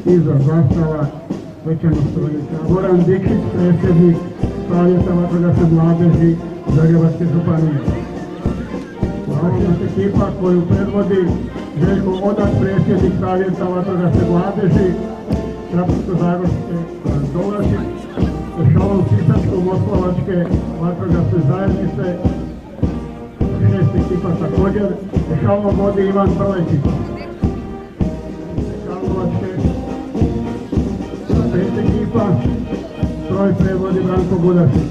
iza zastava svečanog stoljeća. Goran Dikšić, predsjednik Savjeta vatrogasne mladeži Zagrebačke županije. Naša ekipa koju predvodi Željko Odak, predsjednik Savjeta vatrogasne mladeži Krapinsko-zagorske Dolašić, Šalom Sisačko-moslavačke vatrogasne zajednice, 6 ekipa također, Šalom vodi Ivan Prlečić. Karlovačke 5 ekipa, stroj predvodi Branko Budašić.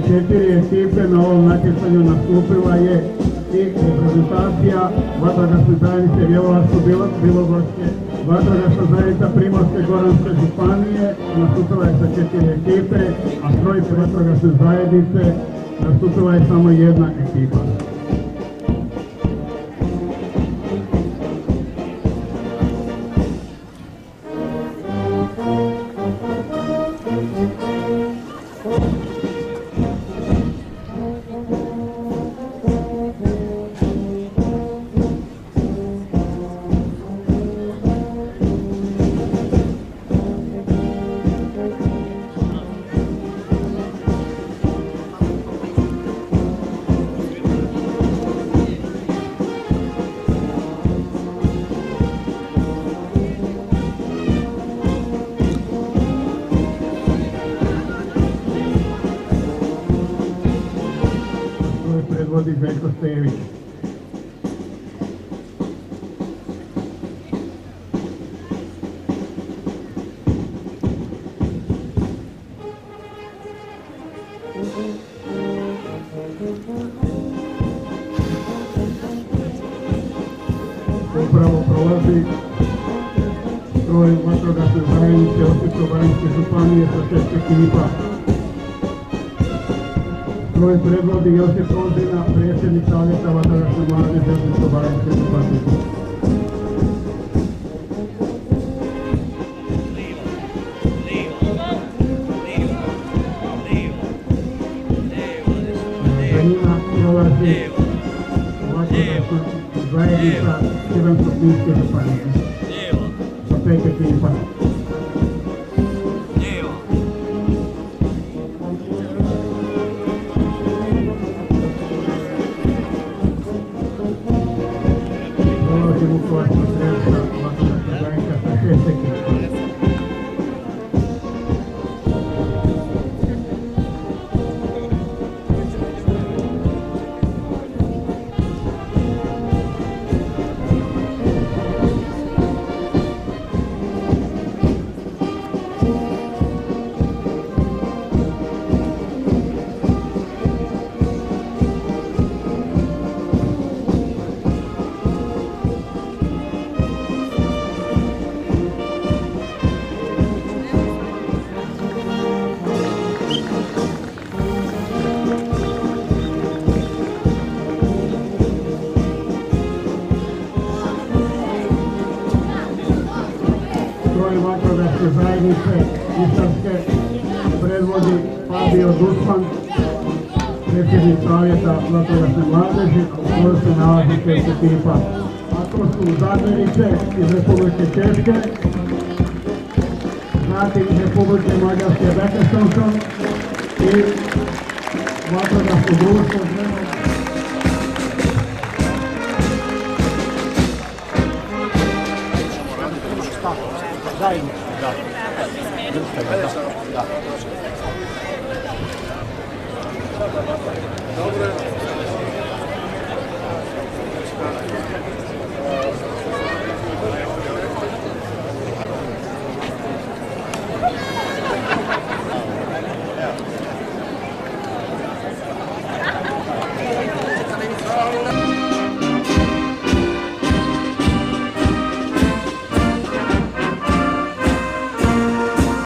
Četiri ekipe na ovom natjecanju nastupila je i reprezentacija vatrogasne zajednice Bjelovarsko-bilogorske, vatrogasna zajednica Primorsko-goranske županije nastupila je sa 4 ekipe, a stroj vatrogasne zajednice nastupila je samo jedna ekipa. Predvodi Željko Stević. Upravo prolazi stroj vatrogasne zajednice Osječko-baranjske županije sa 6 ekipa. Stroj predvodi Josip Ozina, predsjednik Savjeta vatrogasne mladeži Osječko-baranjske županije. Za njima prolazi vatrogasna zajednica Šibensko-kninske županije sa 5 ekipa. Vukovarsko-srijemska vatrogasna zajednica sa 6 ekipa. Vatrogasne zajednice Istarske predvodi Fabio Dusman, predsjednik Savjeta vatrogasne mladeži, u kojoj se nalazi 5 ekipa. A to su Zadnerice iz Republike Češke, zatim iz Republike Mađarske Bekestonson i vatrogasno društvo zajedno. Da. Dobro.